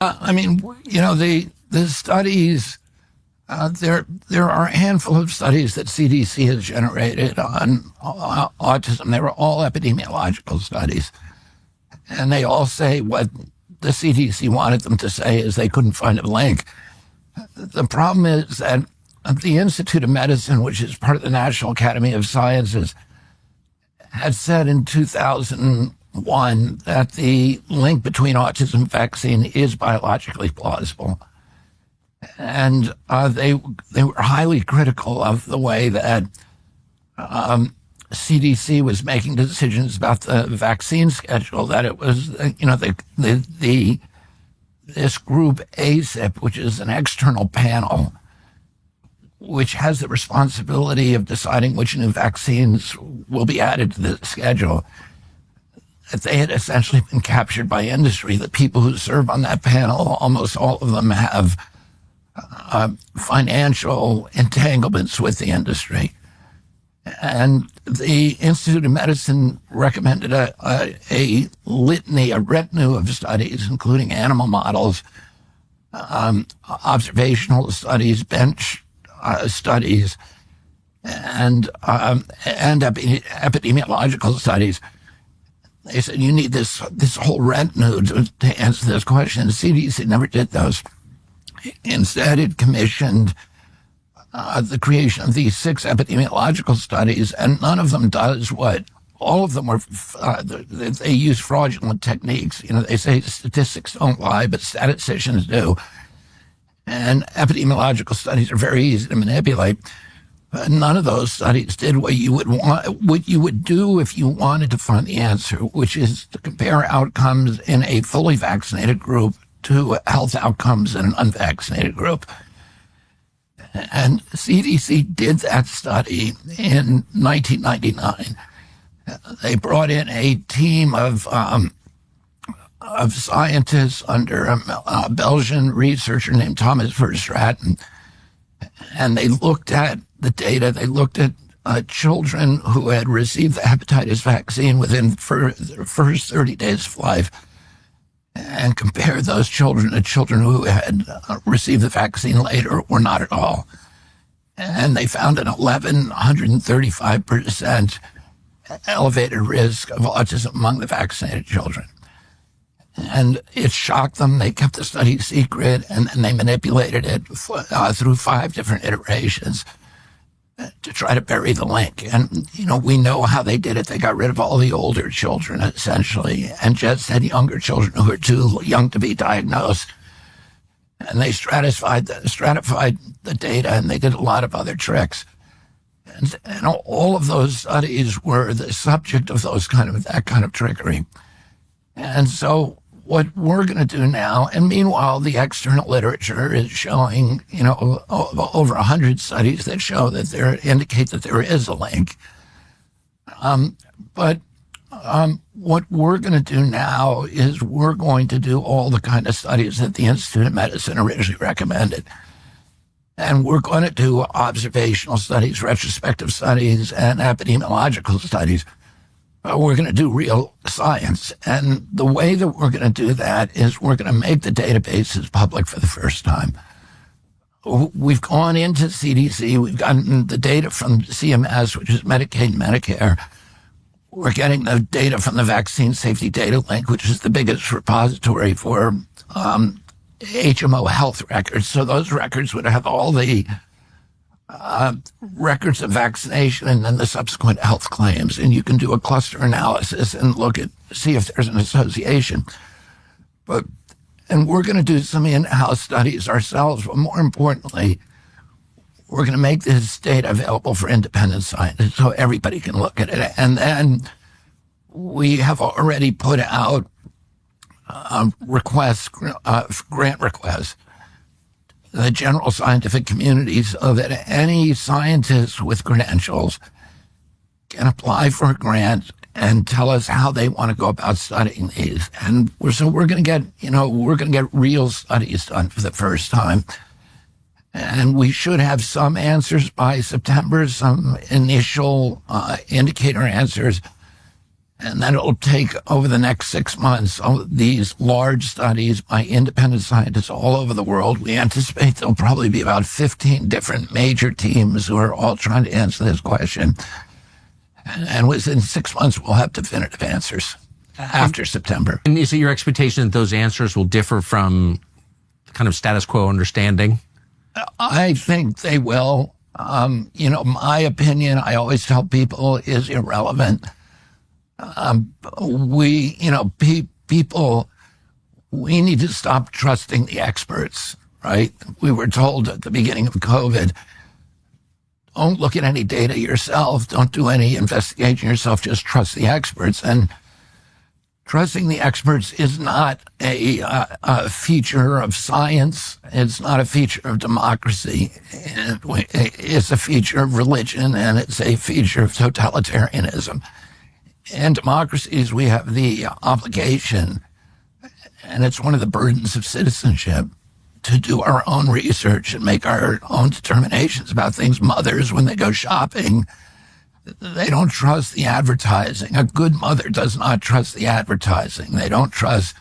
The studies. There are a handful of studies that CDC has generated on autism. They were all epidemiological studies, and they all say what the CDC wanted them to say is they couldn't find a link. The problem is that the Institute of Medicine, which is part of the National Academy of Sciences, had said in 2001 that the link between autism and vaccine is biologically plausible. And they were highly critical of the way that CDC was making decisions about the vaccine schedule, that it was, this group ACIP, which is an external panel, which has the responsibility of deciding which new vaccines will be added to the schedule, that they had essentially been captured by industry. The people who serve on that panel, almost all of them have financial entanglements with the industry. And the Institute of Medicine recommended a litany, a retinue of studies, including animal models, observational studies, bench studies, and epidemiological studies. They said, you need this whole retinue to answer this question. The CDC never did those. Instead, it commissioned the creation of these 6 epidemiological studies, and none of them does what all of them were. They use fraudulent techniques. They say statistics don't lie, but statisticians do. And epidemiological studies are very easy to manipulate. None of those studies did what you would do if you wanted to find the answer, which is to compare outcomes in a fully vaccinated group to health outcomes in an unvaccinated group. And CDC did that study in 1999. They brought in a team of scientists under a Belgian researcher named Thomas Verstraeten, and they looked at the data. They looked at children who had received the hepatitis vaccine within the first 30 days of life, and compare those children to children who had received the vaccine later or not at all. And they found an 1,135% elevated risk of autism among the vaccinated children. And it shocked them. They kept the study secret, and then they manipulated it through 5 different iterations to try to bury the link. And, we know how they did it. They got rid of all the older children, essentially, and just had younger children who were too young to be diagnosed. And they stratified the data, and they did a lot of other tricks. And all of those studies were the subject of that kind of trickery. And so what we're going to do now, and meanwhile, the external literature is showing, over 100 studies that show that indicate that there is a link. But what we're going to do now is we're going to do all the kind of studies that the Institute of Medicine originally recommended. And we're going to do observational studies, retrospective studies, and epidemiological studies. We're going to do real science. And the way that we're going to do that is we're going to make the databases public for the first time. We've gone into CDC. We've gotten the data from CMS, which is Medicaid and Medicare. We're getting the data from the Vaccine Safety Data Link, which is the biggest repository for HMO health records. So those records would have all the records of vaccination and then the subsequent health claims. And you can do a cluster analysis and see if there's an association. And we're going to do some in-house studies ourselves, but more importantly, we're going to make this data available for independent scientists so everybody can look at it. And then we have already put out grant requests to the general scientific community so that any scientist with credentials can apply for a grant and tell us how they want to go about studying these. And we're going to get real studies done for the first time. And we should have some answers by September, some initial indicator answers. And then it'll take over the next 6 months, all these large studies by independent scientists all over the world. We anticipate there'll probably be about 15 different major teams who are all trying to answer this question. And within 6 months, we'll have definitive answers after September. And is it your expectation that those answers will differ from kind of status quo understanding? I think they will. My opinion, I always tell people, is irrelevant. People, we need to stop trusting the experts, right? We were told at the beginning of COVID, don't look at any data yourself, don't do any investigation yourself, just trust the experts. And trusting the experts is not a feature of science. It's not a feature of democracy. It's a feature of religion, and it's a feature of totalitarianism. In democracies, we have the obligation, and it's one of the burdens of citizenship, to do our own research and make our own determinations about things. Mothers, when they go shopping, they don't trust the advertising. A good mother does not trust the advertising. They don't trust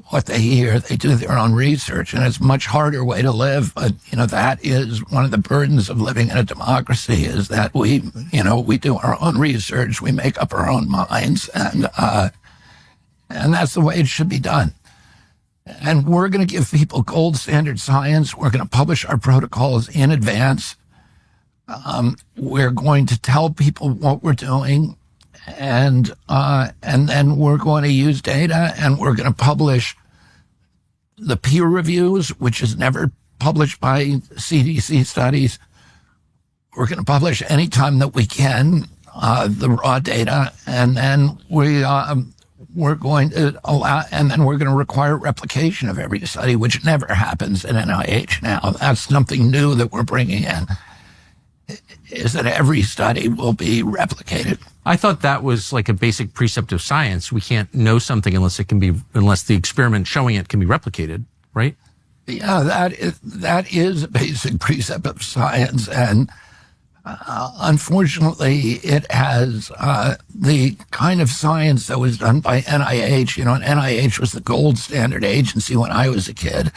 what they hear. They do their own research, and it's a much harder way to live. But, that is one of the burdens of living in a democracy, is that we do our own research. We make up our own minds, and that's the way it should be done. And we're going to give people gold standard science. We're going to publish our protocols in advance. We're going to tell people what we're doing, and then we're going to use data, and we're going to publish the peer reviews, which is never published by CDC studies. We're going to publish anytime that we can the raw data, and then we're going to allow, and then we're going to require replication of every study, which never happens in NIH now. That's something new that we're bringing in, is that every study will be replicated. I thought that was like a basic precept of science. We can't know something unless the experiment showing it can be replicated, right? Yeah, that is a basic precept of science, and unfortunately, it has the kind of science that was done by NIH. And NIH was the gold standard agency when I was a kid.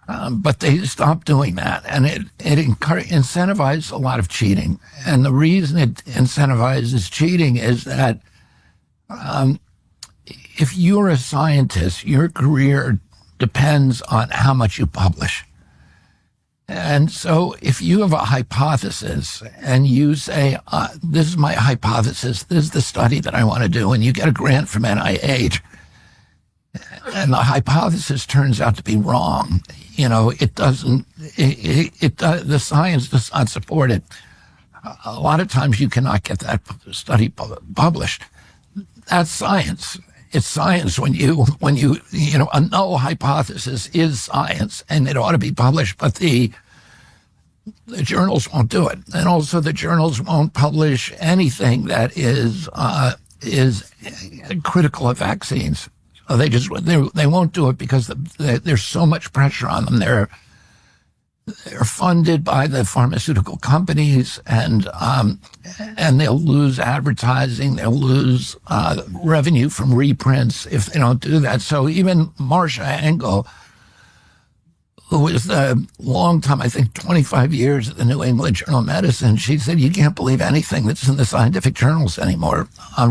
But they stopped doing that, and it incentivized a lot of cheating. And the reason it incentivizes cheating is that if you're a scientist, your career depends on how much you publish. And so if you have a hypothesis and you say, this is my hypothesis, this is the study that I want to do, and you get a grant from NIH, and the hypothesis turns out to be wrong, it doesn't, the science does not support it. A lot of times you cannot get that study published. That's science. It's science when a null hypothesis is science, and it ought to be published, but the journals won't do it. And also the journals won't publish anything that is critical of vaccines. So they won't do it because there's so much pressure on them. They're funded by the pharmaceutical companies, and they'll lose advertising. They'll lose revenue from reprints if they don't do that. So even Marcia Engel, who was the long time, I think 25 years at the New England Journal of Medicine, she said, you can't believe anything that's in the scientific journals anymore.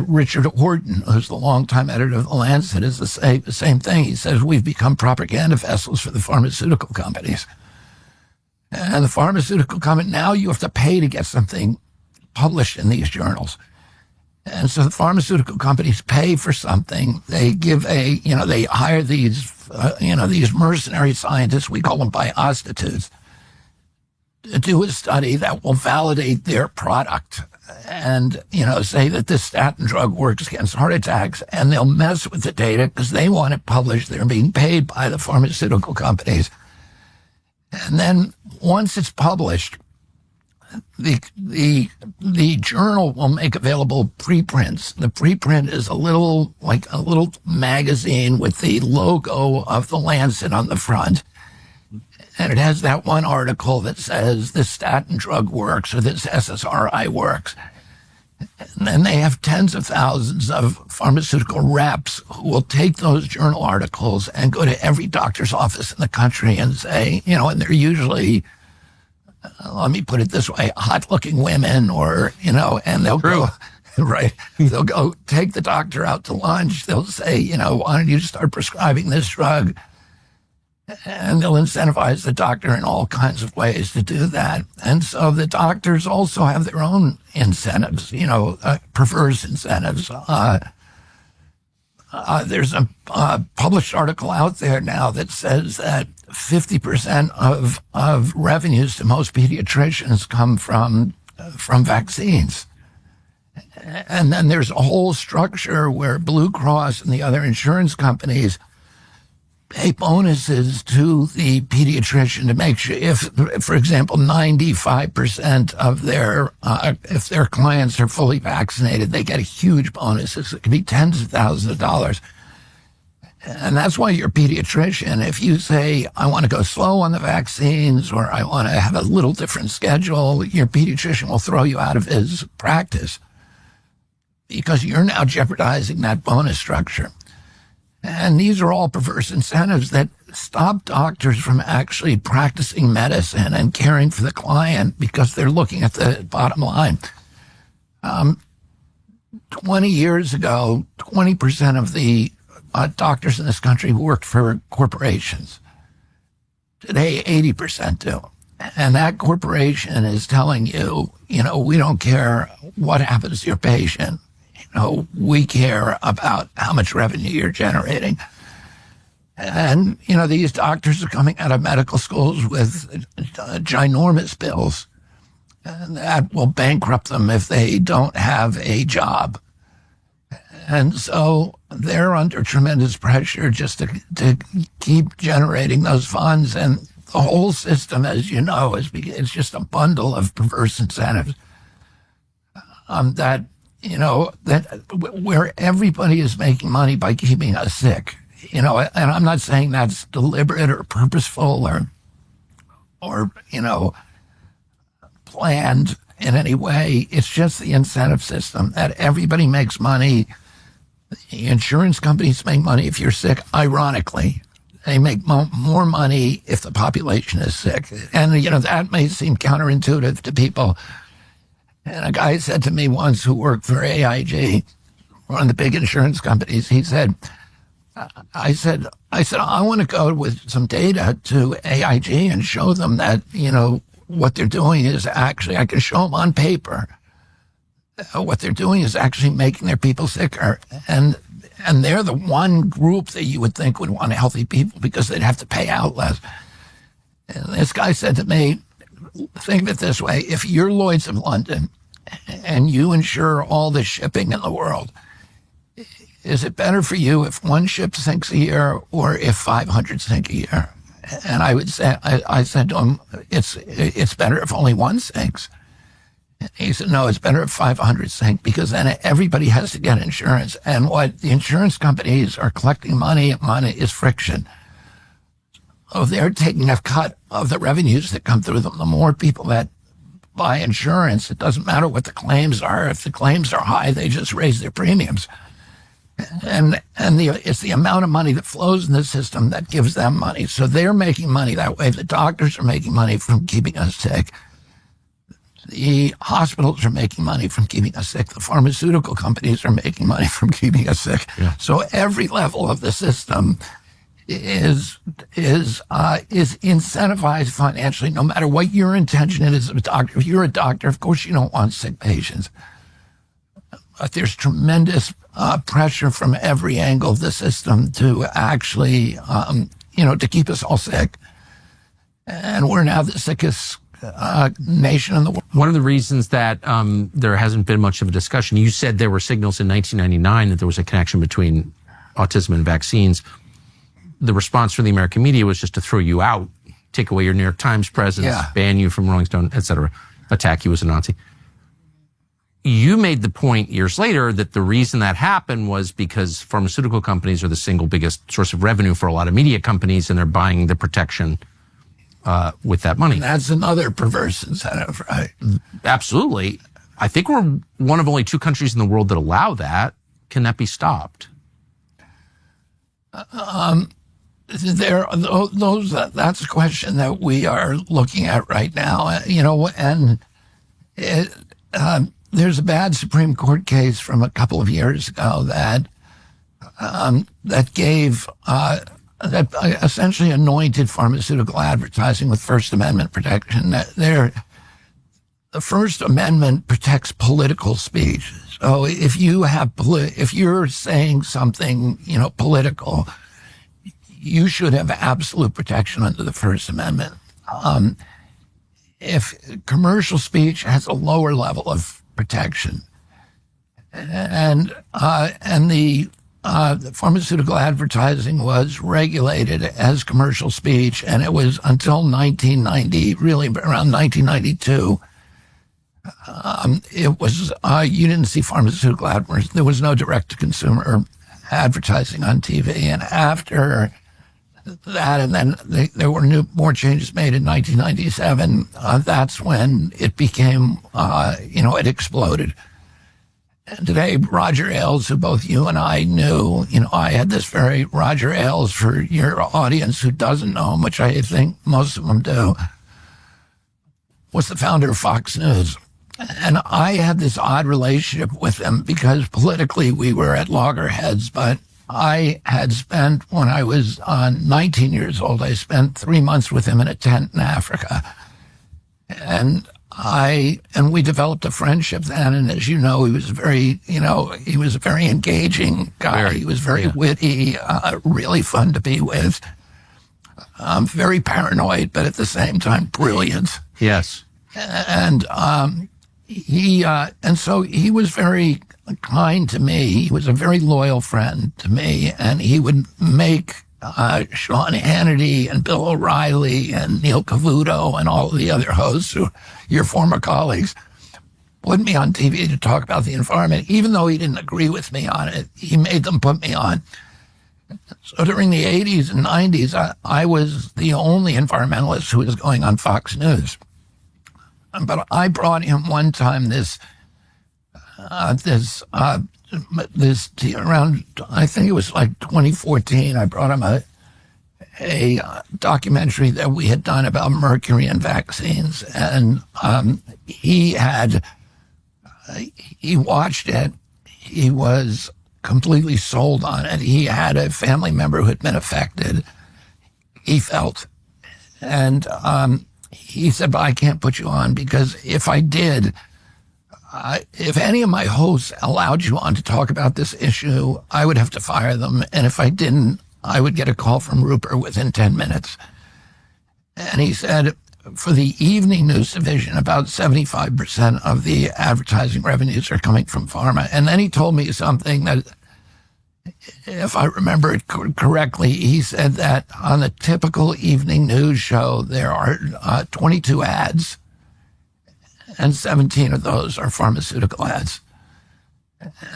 Richard Horton, who's the longtime editor of The Lancet, is the same thing. He says, we've become propaganda vessels for the pharmaceutical companies. And the pharmaceutical company, now you have to pay to get something published in these journals. And so the pharmaceutical companies pay for something. They give they hire these mercenary scientists, we call them biostitutes, to do a study that will validate their product and, say that this statin drug works against heart attacks, and they'll mess with the data because they want it published. They're being paid by the pharmaceutical companies. And then once it's published, the journal will make available preprints. The preprint is a little magazine with the logo of the Lancet on the front. And it has that one article that says this statin drug works or this SSRI works. And then they have tens of thousands of pharmaceutical reps who will take those journal articles and go to every doctor's office in the country and say, and they're usually, let me put it this way, hot-looking women or, and they'll go, right, they'll go take the doctor out to lunch. They'll say, why don't you start prescribing this drug? And they'll incentivize the doctor in all kinds of ways to do that. And so the doctors also have their own incentives, perverse incentives. There's a published article out there now that says that 50% of revenues to most pediatricians come from vaccines. And then there's a whole structure where Blue Cross and the other insurance companies pay bonuses to the pediatrician to make sure if, for example, 95% of if their clients are fully vaccinated, they get a huge bonus. It could be tens of thousands of dollars. And that's why you're a pediatrician. If you say, I want to go slow on the vaccines or I want to have a little different schedule, your pediatrician will throw you out of his practice because you're now jeopardizing that bonus structure. And these are all perverse incentives that stop doctors from actually practicing medicine and caring for the client because they're looking at the bottom line. 20 years ago, 20% of the doctors in this country worked for corporations. Today, 80% do. And that corporation is telling you, we don't care what happens to your patient. We care about how much revenue you're generating. And, these doctors are coming out of medical schools with ginormous bills. And that will bankrupt them if they don't have a job. And so they're under tremendous pressure just to keep generating those funds. And the whole system, as you know, it's just a bundle of perverse incentives that where everybody is making money by keeping us sick, and I'm not saying that's deliberate or purposeful or planned in any way. It's just the incentive system that everybody makes money. The insurance companies make money if you're sick. Ironically, they make more money if the population is sick. And, that may seem counterintuitive to people. And a guy said to me once who worked for AIG, one of the big insurance companies, he said, I said, I want to go with some data to AIG and show them that, what they're doing is actually, I can show them on paper, what they're doing is actually making their people sicker. And they're the one group that you would think would want healthy people because they'd have to pay out less. And this guy said to me, think of it this way. If you're Lloyd's of London and you insure all the shipping in the world, is it better for you if one ship sinks a year or if 500 sink a year? And I said to him, it's better if only one sinks. And he said, no, it's better if 500 sink because then everybody has to get insurance. And what the insurance companies are collecting money is friction. Oh, they're taking a cut of the revenues that come through them. The more people that buy insurance, it doesn't matter what the claims are. If the claims are high, they just raise their premiums. And it's the amount of money that flows in the system that gives them money. So they're making money that way. The doctors are making money from keeping us sick. The hospitals are making money from keeping us sick. The pharmaceutical companies are making money from keeping us sick. Yeah. So every level of the system is incentivized financially, no matter what your intention is as a doctor. If you're a doctor, of course you don't want sick patients. But there's tremendous pressure from every angle of the system to actually, to keep us all sick. And we're now the sickest nation in the world. One of the reasons that there hasn't been much of a discussion, you said there were signals in 1999 that there was a connection between autism and vaccines. The response from the American media was just to throw you out, take away your New York Times presence, ban you from Rolling Stone, etc., attack you as a Nazi. You made the point years later that the reason that happened was because pharmaceutical companies are the single biggest source of revenue for a lot of media companies, and they're buying the protection with that money. And that's another perverse incentive, right? Absolutely. I think we're one of only 2 countries in the world that allow that. Can that be stopped? That's a question that we are looking at right now. And there's a bad Supreme Court case from a couple of years ago that gave that essentially anointed pharmaceutical advertising with First Amendment protection. The First Amendment protects political speech. So if you're saying something, political, you should have absolute protection under the First Amendment. If commercial speech has a lower level of protection, and the pharmaceutical advertising was regulated as commercial speech, and it was until 1990, really around 1992. It was you didn't see pharmaceutical advertising. There was no direct-to-consumer advertising on TV, and after that, and then there were more changes made in 1997. That's when it became, it exploded. And today, Roger Ailes, who both you and I knew, I had this very Roger Ailes, for your audience who doesn't know him, which I think most of them do, was the founder of Fox News. And I had this odd relationship with him because politically we were at loggerheads, but I had spent, when I was 19 years old, I spent 3 months with him in a tent in Africa. And we developed a friendship then. And as you know, he was a very engaging guy. He was very witty, really fun to be with. Very paranoid, but at the same time, brilliant. Yes. And so he was very kind to me. He was a very loyal friend to me, and he would make Sean Hannity and Bill O'Reilly and Neil Cavuto and all of the other hosts, who your former colleagues, put me on TV to talk about the environment. Even though he didn't agree with me on it, he made them put me on. So during the 80s and 90s, I was the only environmentalist who was going on Fox News. But I brought him one time around, I think it was like 2014, I brought him a documentary that we had done about mercury and vaccines. And he watched it. He was completely sold on it. He had a family member who had been affected, he felt. And he said, but I can't put you on because if I did, if any of my hosts allowed you on to talk about this issue, I would have to fire them. And if I didn't, I would get a call from Rupert within 10 minutes. And he said, for the evening news division, about 75% of the advertising revenues are coming from pharma. And then he told me something that, if I remember it correctly, he said that on a typical evening news show, there are 22 ads, and 17 of those are pharmaceutical ads.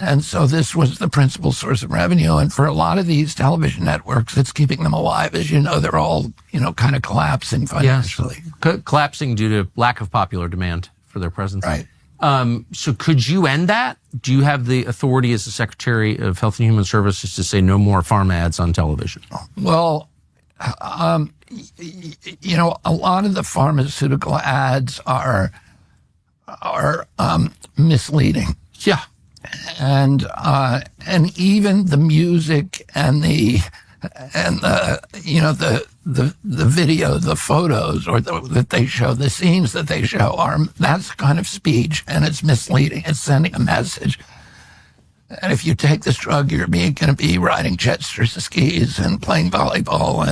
And so this was the principal source of revenue. And for a lot of these television networks, it's keeping them alive. As you know, they're all, kind of collapsing financially. Yes. Collapsing due to lack of popular demand for their presence. Right. So could you end that? Do you have the authority as the Secretary of Health and Human Services to say no more pharma ads on television? Well, a lot of the pharmaceutical ads are misleading. Yeah. And even the music and the video, the photos that they show, the scenes that they show that's kind of speech, and it's misleading. It's sending a message. And if you take this drug, you're going to be riding Chester skis and playing volleyball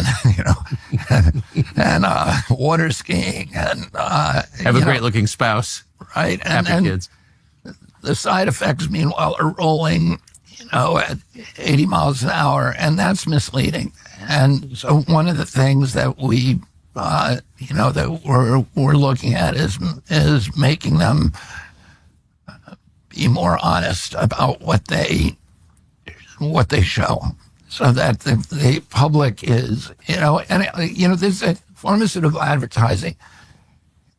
and water skiing and have a great looking spouse, right? Happy kids. The side effects, meanwhile, are rolling, at 80 miles an hour, and that's misleading. And so one of the things that we, that we're looking at is making them be more honest about what they show, so that the public is, this pharmaceutical advertising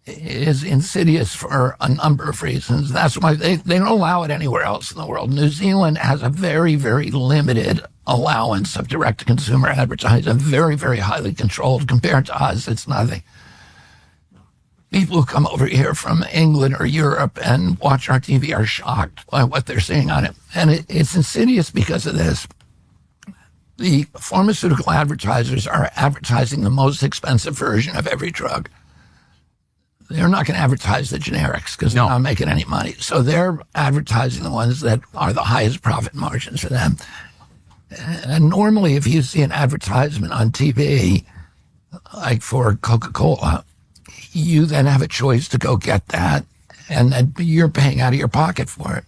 is insidious for a number of reasons. That's why they don't allow it anywhere else in the world. New Zealand has a very, very limited allowance of direct-to-consumer advertising, very, very highly controlled. Compared to us, it's nothing. People who come over here from England or Europe and watch our TV are shocked by what they're seeing on it. And it's insidious because of this. The pharmaceutical advertisers are advertising the most expensive version of every drug. They're not going to advertise the generics because they're not making any money. So they're advertising the ones that are the highest profit margins for them. And normally, if you see an advertisement on TV, like for Coca-Cola, you then have a choice to go get that, and then you're paying out of your pocket for it.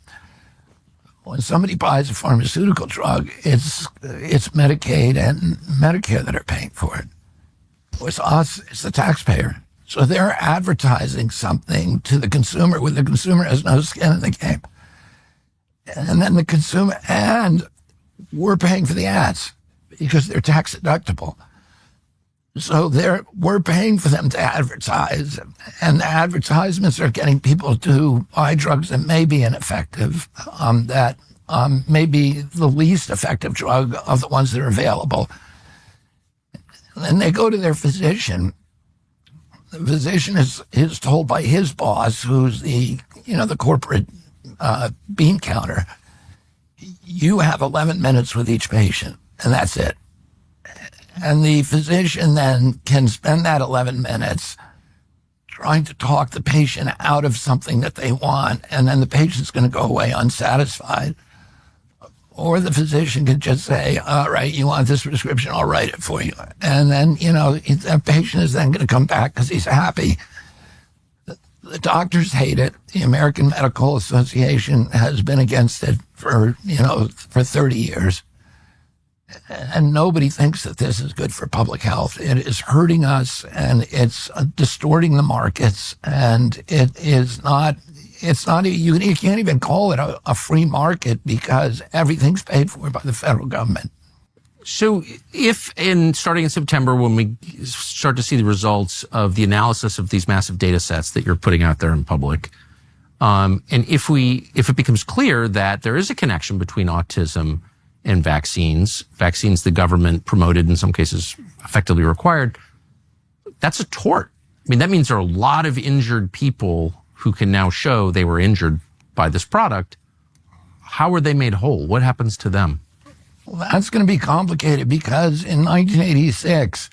When somebody buys a pharmaceutical drug, it's Medicaid and Medicare that are paying for it. With us, it's the taxpayer. So they're advertising something to the consumer when the consumer has no skin in the game. And then the consumer, and we're paying for the ads because they're tax deductible. So we're paying for them to advertise, and the advertisements are getting people to buy drugs that may be ineffective, that may be the least effective drug of the ones that are available. And they go to their physician. The physician is told by his boss, who's the corporate bean counter, you have 11 minutes with each patient, and that's it. And the physician then can spend that 11 minutes trying to talk the patient out of something that they want, and then the patient's going to go away unsatisfied. Or the physician could just say, all right, you want this prescription, I'll write it for you. And then, that patient is then going to come back because he's happy. The doctors hate it. The American Medical Association has been against it for 30 years. And nobody thinks that this is good for public health. It is hurting us, and it's distorting the markets, and it's not, you can't even call it a free market because everything's paid for by the federal government. So starting in September, when we start to see the results of the analysis of these massive data sets that you're putting out there in public, and if it becomes clear that there is a connection between autism and vaccines the government promoted, in some cases effectively required, that's a tort. I mean, that means there are a lot of injured people who can now show they were injured by this product. How are they made whole? What happens to them? Well, that's going to be complicated because in 1986,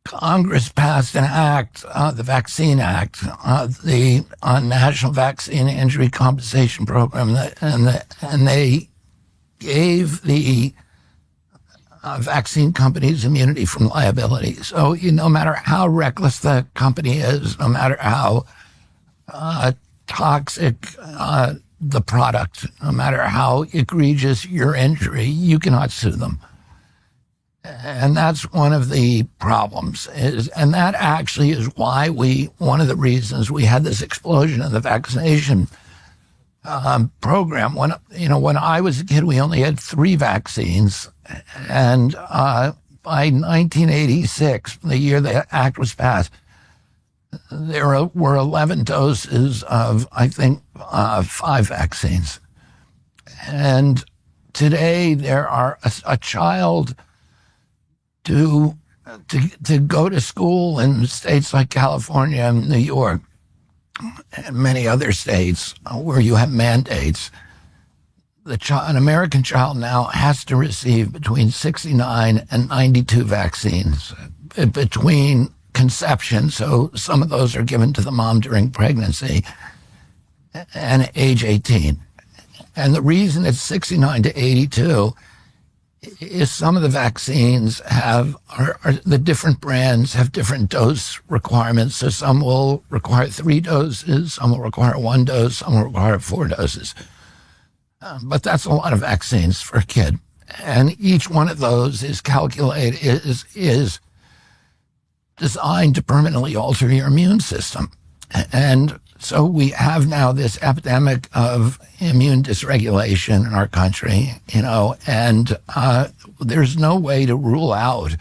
Congress passed an act, the Vaccine Act, the National Vaccine Injury Compensation Program, and they gave the vaccine companies immunity from liability. So no matter how reckless the company is, no matter how toxic the product, no matter how egregious your injury, you cannot sue them. And that's one of the problems. And that actually is why one of the reasons we had this explosion in the vaccination program. When I was a kid, we only had 3 vaccines. And by 1986, the year the act was passed, there were 11 doses of, I think, 5 vaccines. And today there are a child to go to school in states like California and New York and many other states where you have mandates. An American child now has to receive between 69 and 92 vaccines between conception, so some of those are given to the mom during pregnancy, and age 18. And the reason it's 69 to 82 is some of the vaccines the different brands have different dose requirements. So some will require 3 doses, some will require 1 dose, some will require 4 doses. But that's a lot of vaccines for a kid. And each one of those is calculated, is designed to permanently alter your immune system. And so we have now this epidemic of immune dysregulation in our country, and there's no way to rule out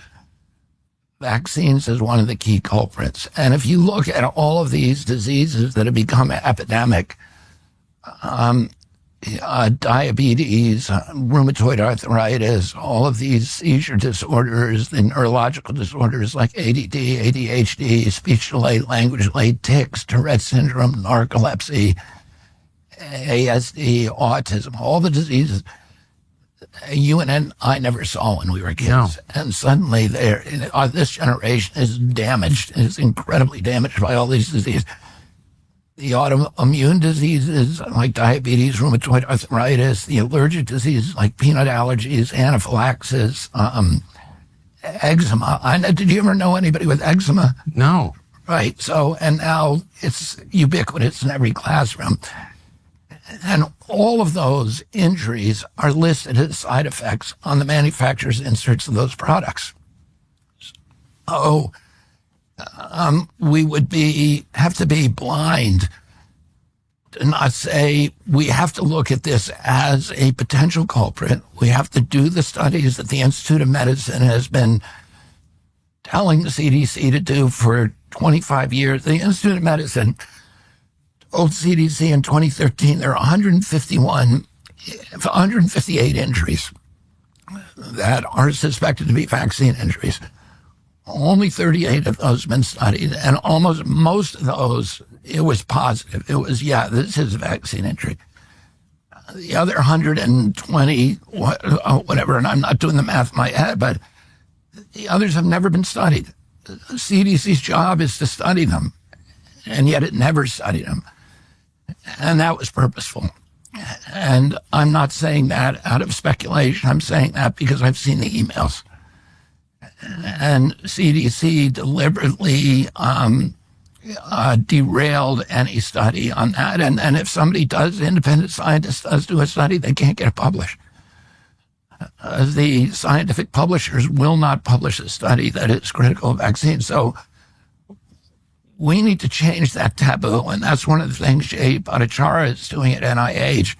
vaccines as one of the key culprits. And if you look at all of these diseases that have become epidemic, diabetes, rheumatoid arthritis, all of these seizure disorders, the neurological disorders like ADD, ADHD, speech delay, language delay, tics, Tourette syndrome, narcolepsy, ASD, autism, all the diseases you and I never saw when we were kids. No. And suddenly this generation is damaged, is incredibly damaged by all these diseases. The autoimmune diseases like diabetes, rheumatoid arthritis, the allergic diseases like peanut allergies, anaphylaxis, eczema. Did you ever know anybody with eczema? No. Right. So, and now it's ubiquitous in every classroom. And all of those injuries are listed as side effects on the manufacturer's inserts of those products. So we would have to be blind to not say we have to look at this as a potential culprit. We have to do the studies that the Institute of Medicine has been telling the CDC to do for 25 years. The Institute of Medicine told CDC in 2013 there are 158 injuries that are suspected to be vaccine injuries. Only 38 of those have been studied, and almost most of those, it was positive. It was, yeah, this is a vaccine injury. The other 120, whatever, and I'm not doing the math in my head, but the others have never been studied. The CDC's job is to study them, and yet it never studied them. And that was purposeful. And I'm not saying that out of speculation. I'm saying that because I've seen the emails. And CDC deliberately derailed any study on that. And if somebody independent scientist does do a study, they can't get it published. The scientific publishers will not publish a study that is critical of vaccines. So we need to change that taboo, and that's one of the things Jay Bhattacharya is doing at NIH,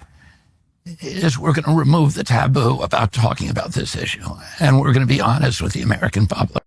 is we're going to remove the taboo about talking about this issue, and we're going to be honest with the American public.